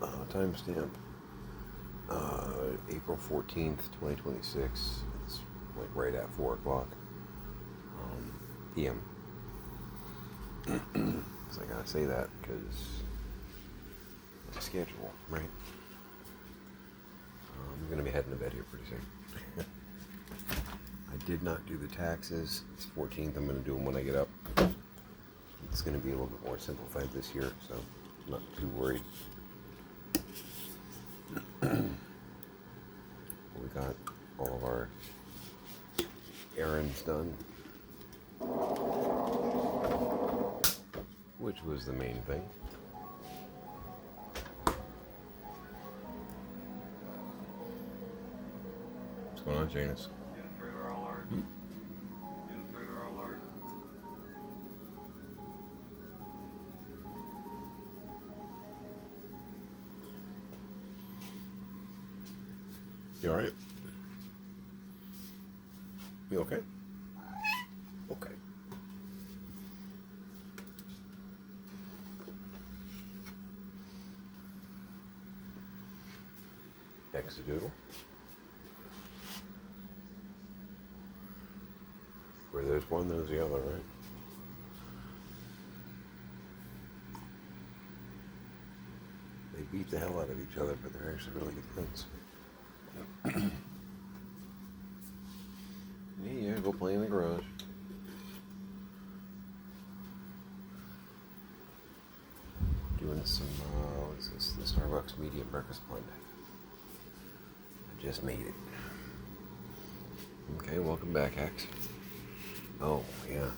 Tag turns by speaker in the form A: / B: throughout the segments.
A: Timestamp. April 14th, 2026. It's like right at 4 o'clock p.m. So I gotta say that because it's a schedule, right? I'm gonna be heading to bed here pretty soon. I did not do the taxes. It's 14th. I'm gonna do them when I get up. It's gonna be a little bit more simplified this year, so I'm not too worried. We got all of our errands done, which was the main thing. What's going on, Janus? You alright? You okay? Okay. Exadoodle. Where there's one, there's the other, right? They beat the hell out of each other, but they're actually really good friends. Yeah, go play in the garage. Doing some, what is this? The Starbucks medium breakfast blend. I just made it. Okay, welcome back, Axe. Oh, yeah.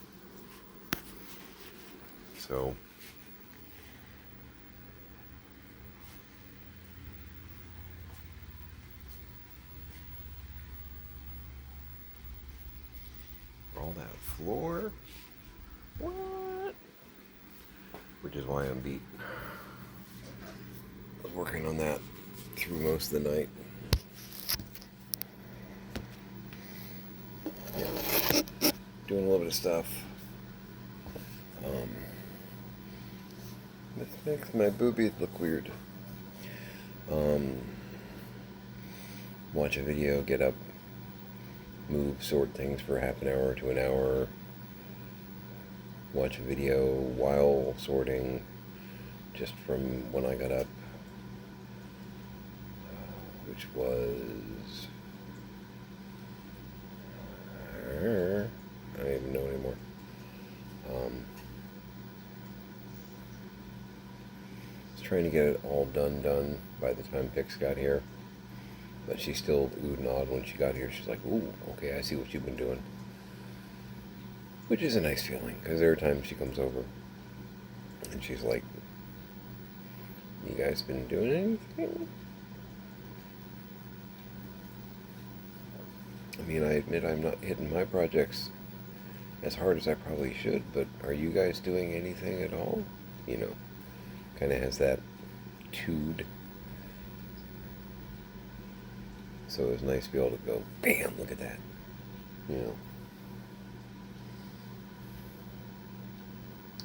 A: So, all that floor? What? Which is why I'm beat. I was working on that through most of the night. Yeah. Doing a little bit of stuff. This makes my boobies look weird. Watch a video, get up, move, sort things for half an hour to an hour. Watch a video while sorting, just from when I got up, which was, I don't even know anymore. I was trying to get it all done by the time Pix got here, but she still oohed and awed when she got here. She's like, ooh, okay, I see what you've been doing. Which is a nice feeling, because there are times she comes over and she's like, you guys been doing anything? I mean, I admit I'm not hitting my projects as hard as I probably should, but are you guys doing anything at all? You know, kind of has that tude. So it was nice to be able to go, bam, look at that. You know.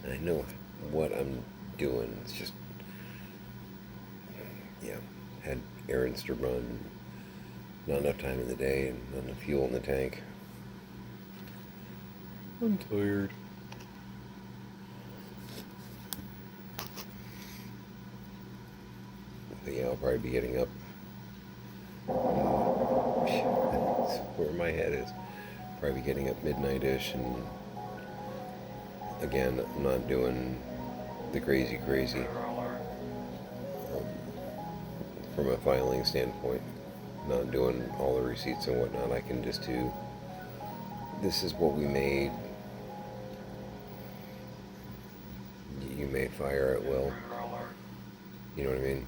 A: I know what I'm doing. It's just, yeah, had errands to run, not enough time in the day, and not enough fuel in the tank. I'm tired. But yeah, I'll probably be getting up. That's where my head is. Probably getting up midnight-ish, and again, I'm not doing the crazy from a filing standpoint. Not doing all the receipts and whatnot. I can just do, this is what we made. You made fire at will. You know what I mean?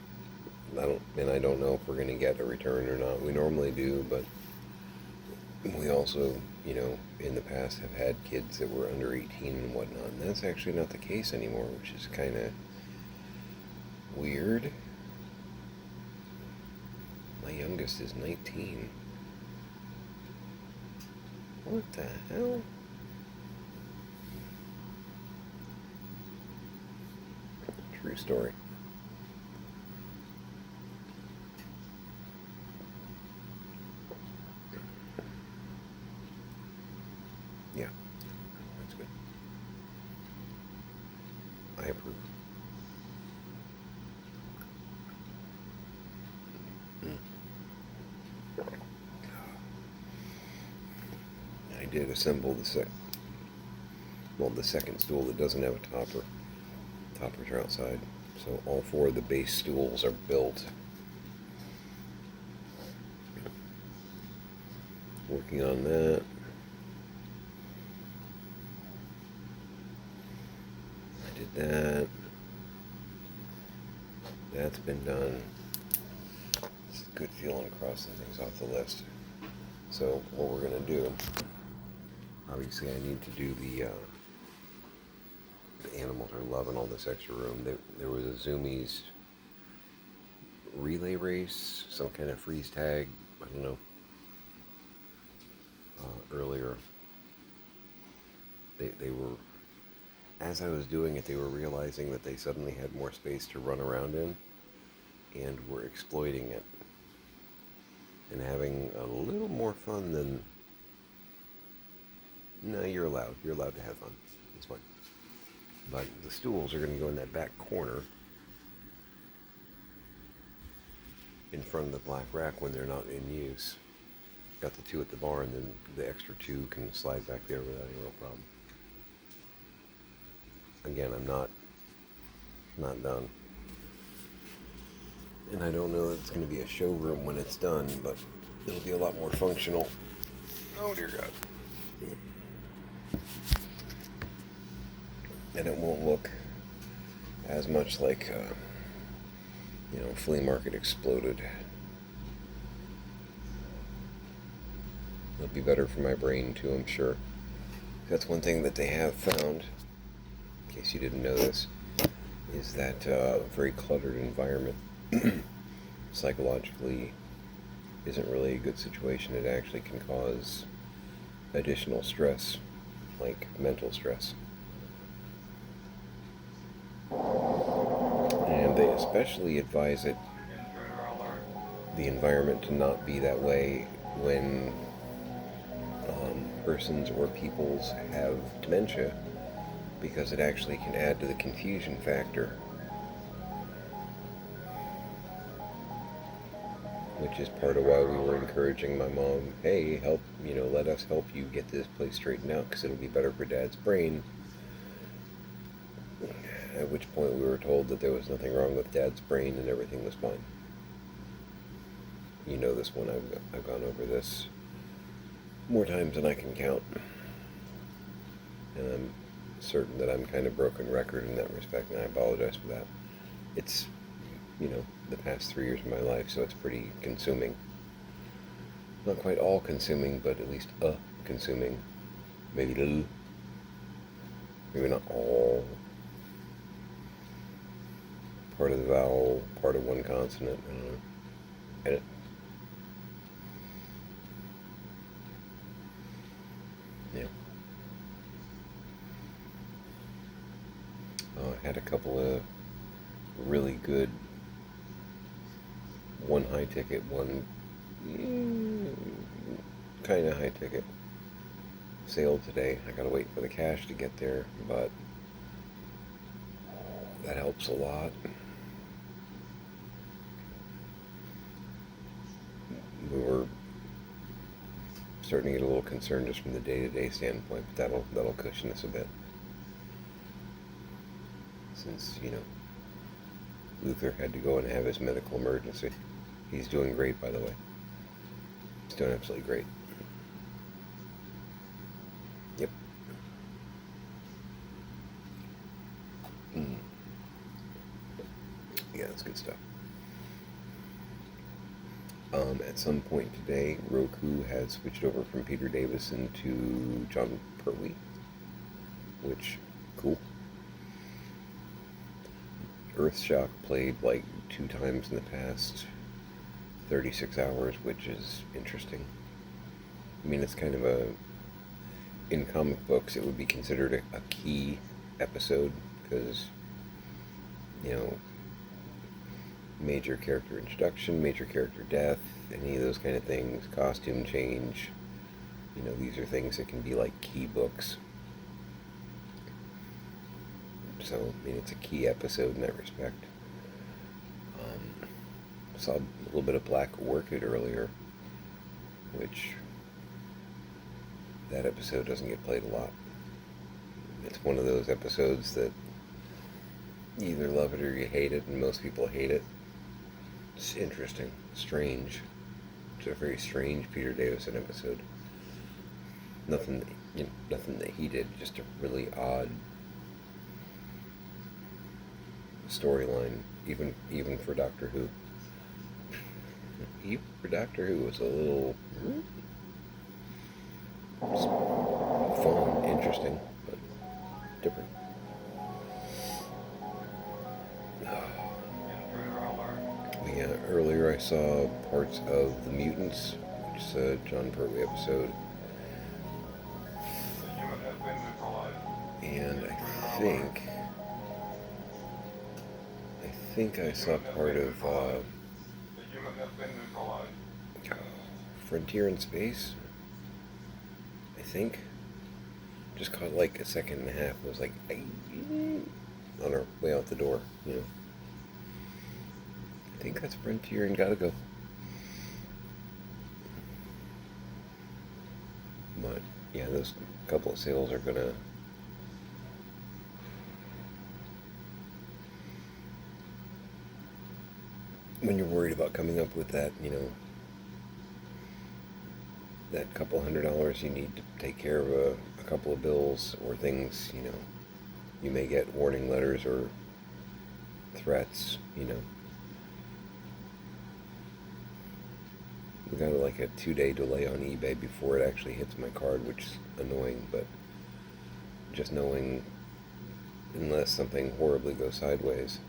A: I don't know if we're going to get a return or not. We normally do, but we also, you know, in the past have had kids that were under 18 and whatnot, and that's actually not the case anymore, which is kind of weird. My youngest is 19. What the hell? True story. did assemble the second stool that doesn't have a topper. Toppers are outside. So all four of the base stools are built. Working on that. I did that. That's been done. It's a good feeling crossing things off the list. So what we're going to do, obviously I need to do the animals are loving all this extra room. There was a Zoomies relay race, some kind of freeze tag, I don't know, earlier. They were, as I was doing it, they were realizing that they suddenly had more space to run around in and were exploiting it and having a little more fun than, no, you're allowed to have fun, it's fine. But the stools are going to go in that back corner in front of the black rack when they're not in use. Got the two at the barn, then the extra two can slide back there without any real problem. Again, I'm not done. And I don't know that it's going to be a showroom when it's done, but it'll be a lot more functional. Oh dear God. And it won't look as much like, flea market exploded. It'll be better for my brain too, I'm sure. That's one thing that they have found, in case you didn't know this, is that very cluttered environment psychologically isn't really a good situation. It actually can cause additional stress, like mental stress. And they especially advise the environment to not be that way when persons or peoples have dementia, because it actually can add to the confusion factor, which is part of why we were encouraging my mom, hey, help, let us help you get this place straightened out because it'll be better for Dad's brain. At which point we were told that there was nothing wrong with Dad's brain and everything was fine. You know this one, I've gone over this more times than I can count. And I'm certain that I'm kind of broken record in that respect, and I apologize for that. It's, the past 3 years of my life, so it's pretty consuming. Not quite all consuming, but at least consuming. Maybe little. Maybe not all. Part of the vowel, part of one consonant, I don't know. Edit. Yeah. I had a couple of really good, one high ticket, one kind of high ticket sale today. I gotta wait for the cash to get there, but that helps a lot. We were starting to get a little concerned just from the day-to-day standpoint, but that'll cushion us a bit. Since, Luther had to go and have his medical emergency. He's doing great, by the way. He's doing absolutely great. Yep. Yeah, that's good stuff. At some point today, Roku has switched over from Peter Davison to John Pertwee, which, cool. Earthshock played like 2 times in the past 36 hours, which is interesting. I mean, it's kind of in comic books, it would be considered a key episode, because, major character introduction, major character death, any of those kind of things, costume change, these are things that can be like key books. So, it's a key episode in that respect. Saw a little bit of Black Orchid earlier, which that episode doesn't get played a lot. It's one of those episodes that you either love it or you hate it, and most people hate it. It's interesting, strange. It's a very strange Peter Davison episode. Nothing, nothing that he did, just a really odd storyline, even for Doctor Who. Even for Doctor Who, was a little fun, interesting, but different. Yeah, earlier I saw parts of The Mutants, which is a John Pertwee episode. And I think I saw part of Frontier in Space. I think. Just caught like a second and a half. It was like on our way out the door, I think that's Frontier and Gotta Go. But yeah, those couple of sales are gonna when you're worried about coming up with that, that couple $100 you need to take care of a couple of bills or things, you may get warning letters or threats, We got like a 2-day delay on eBay before it actually hits my card, which is annoying, but just knowing, unless something horribly goes sideways,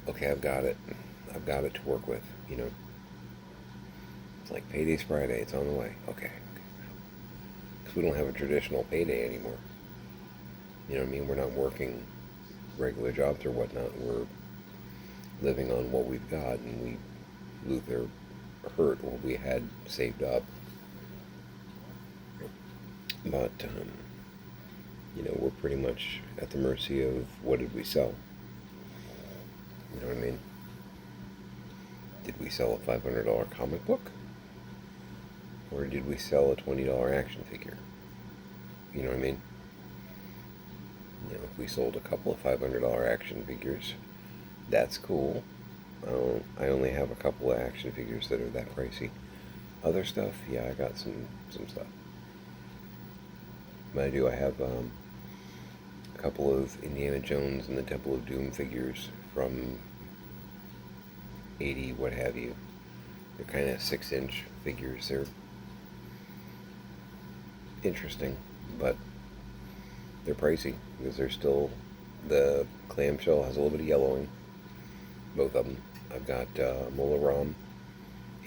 A: okay, I've got it to work with, It's like payday's Friday, it's on the way. Okay. Because we don't have a traditional payday anymore. You know what I mean? We're not working regular jobs or whatnot. We're living on what we've got, and we Luther hurt what we had saved up. But, we're pretty much at the mercy of what did we sell. You know what I mean? Did we sell a $500 comic book? Or did we sell a $20 action figure? You know what I mean? If we sold a couple of $500 action figures, that's cool. I only have a couple of action figures that are that pricey. Other stuff, yeah, I got some stuff. But I have a couple of Indiana Jones and the Temple of Doom figures from 80, what have you. They're kind of 6-inch figures. They're interesting, but they're pricey because they're still, the clamshell has a little bit of yellowing. Both of them. I've got Mola Ram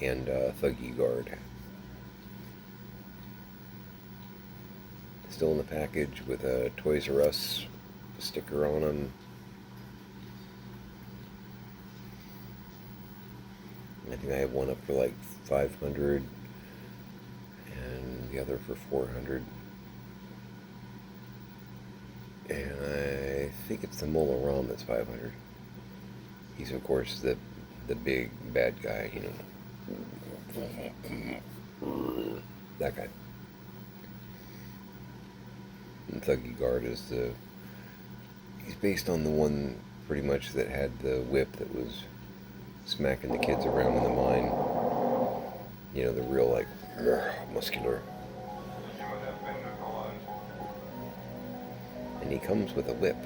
A: and Thuggy Guard. Still in the package with a Toys R Us sticker on them. I think I have one up for like $500 and the other for $400. And I think it's the Mola Ram that's $500. He's of course the big bad guy, that guy. And Thuggy Guard is he's based on the one pretty much that had the whip that was smacking the kids around in the mine. The real like muscular. And he comes with a whip.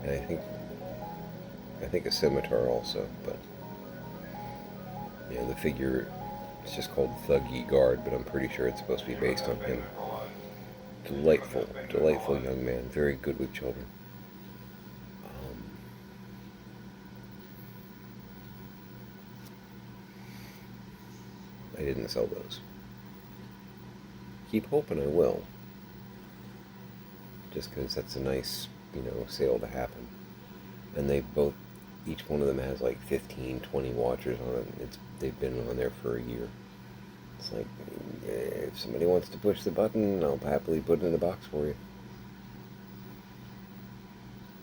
A: And I think a scimitar also, but the figure, it's just called Thuggy Guard, but I'm pretty sure it's supposed to be based on him. Delightful young man, very good with children. I didn't sell those. Keep hoping I will. Just because that's a nice, sale to happen. And each one of them has like 15, 20 watchers on it. They've been on there for a year. It's like, if somebody wants to push the button, I'll happily put it in a box for you.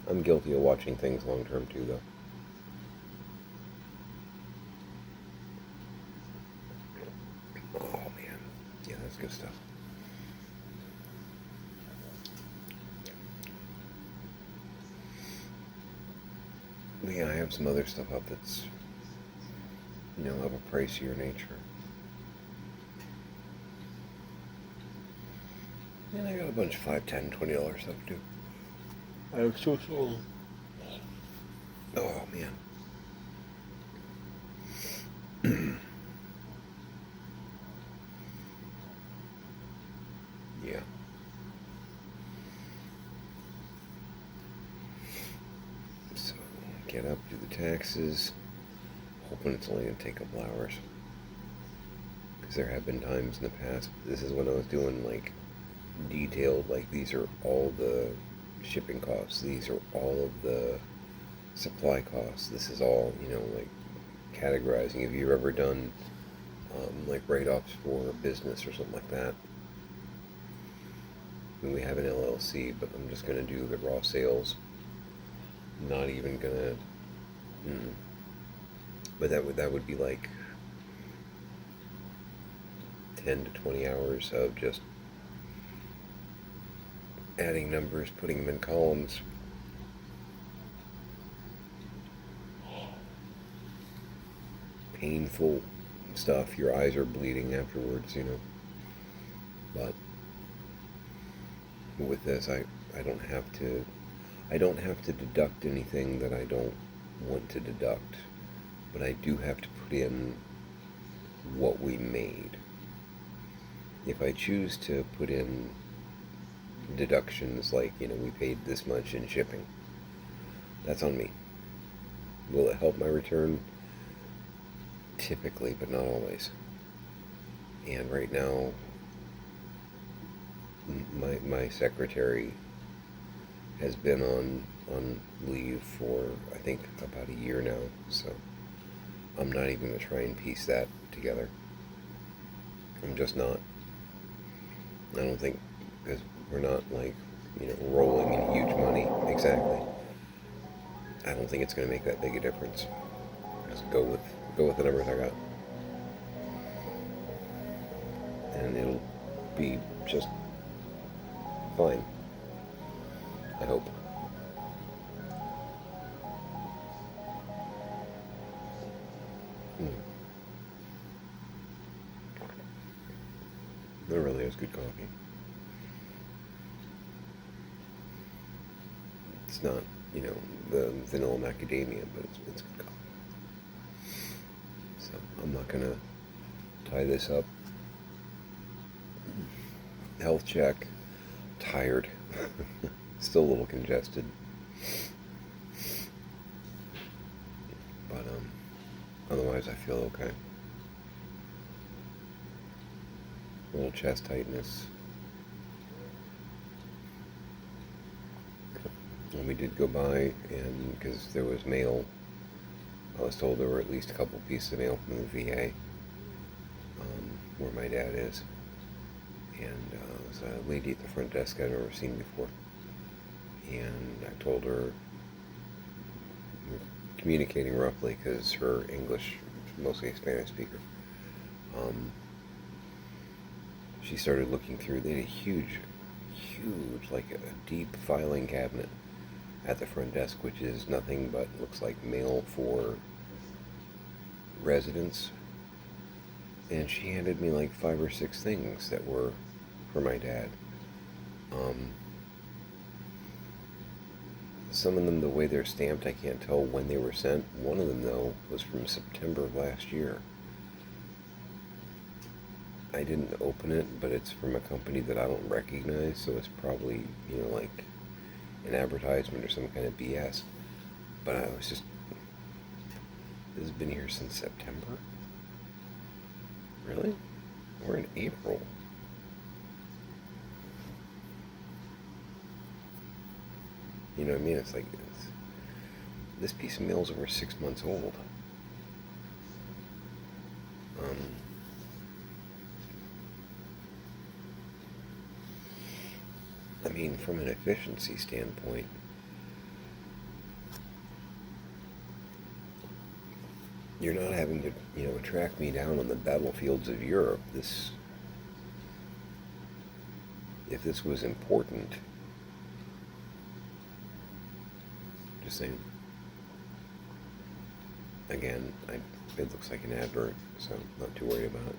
A: I'm guilty of watching things long term too, though. Oh man, yeah, that's good stuff. yeah, I have some other stuff up that's, of a pricier nature. And I got a bunch of $5, $10, $20 stuff too. I'm so sold. Oh man. Yeah. So get up, do the taxes. Hoping it's only gonna take a couple hours. Because there have been times in the past. This is when I was doing like detailed, like these are all the shipping costs. These are all of the supply costs. This is all, like categorizing. Have you ever done like write-offs for a business or something like that? I mean, we have an LLC, but I'm just going to do the raw sales. Not even going to... But that would be like 10 to 20 hours of just adding numbers, putting them in columns. Painful stuff. Your eyes are bleeding afterwards, But with this, I don't have to deduct anything that I don't want to deduct, but I do have to put in what we made. If I choose to put in deductions like, we paid this much in shipping, that's on me. Will it help my return? Typically, but not always. And right now, my secretary has been on leave for, I think, about a year now, so I'm not even going to try and piece that together. I'm just not. I don't think, because we're not like, rolling in huge money. Exactly. I don't think it's going to make that big a difference. Just go with the numbers I got, and it'll be just fine. I hope. That really is good coffee. It's not, the vanilla macadamia, but it's good coffee. So I'm not gonna tie this up. Health check. Tired. Still a little congested. But otherwise I feel okay. A little chest tightness. And we did go by, and because there was mail, I was told there were at least a couple pieces of mail from the VA, where my dad is. And there was a lady at the front desk I'd never seen before. And I told her, communicating roughly, because her English, mostly a Spanish speaker, she started looking through. They had a huge, like a deep filing cabinet at the front desk, which is nothing but looks like mail for residents. And she handed me like 5 or 6 things that were for my dad. Some of them, the way they're stamped, I can't tell when they were sent. One of them, though, was from September of last year. I didn't open it, but it's from a company that I don't recognize, so it's probably, like an advertisement or some kind of BS. But I was just, this has been here since September? Really? We're in April. You know what I mean? It's like, this piece of mail is over 6 months old. I mean, from an efficiency standpoint, you're not having to, track me down on the battlefields of Europe. If this was important, just saying. again, it looks like an advert, so not too worried about it.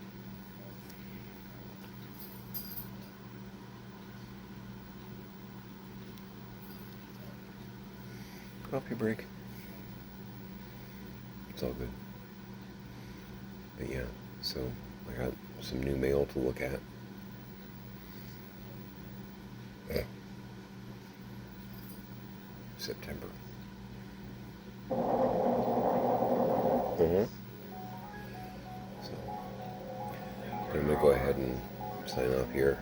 A: Coffee break. It's all good. But yeah, so I got some new mail to look at. September. So I'm gonna go ahead and sign off here.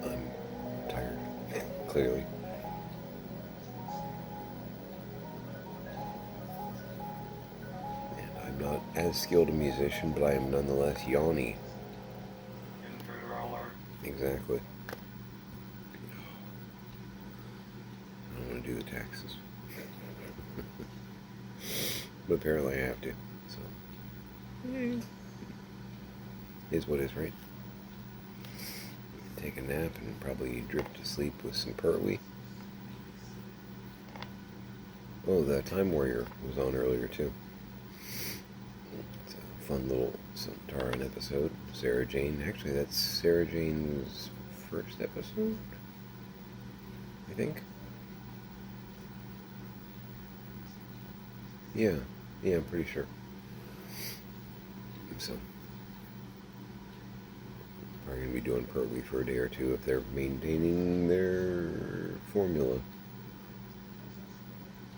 A: I'm tired, clearly. And I'm not as skilled a musician, but I am nonetheless yawny. Exactly. I don't want to do the taxes. But apparently I have to. So, is what is, right? Take a nap and probably drift to sleep with some Pertwee. Oh, the Time Warrior was on earlier too. It's a fun little Sontaran episode. Sarah Jane. Actually, that's Sarah Jane's first episode, I think. Yeah, I'm pretty sure. So, probably going to be doing Pertwee for a day or two if they're maintaining their formula.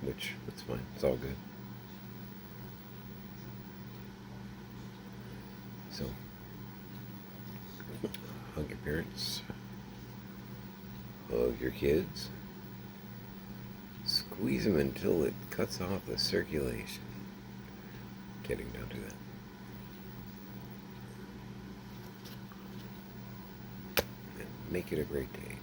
A: Which, that's fine. It's all good. So, hug your parents. Hug your kids. Squeeze them until it cuts off the circulation. Kidding, don't do that. And make it a great day.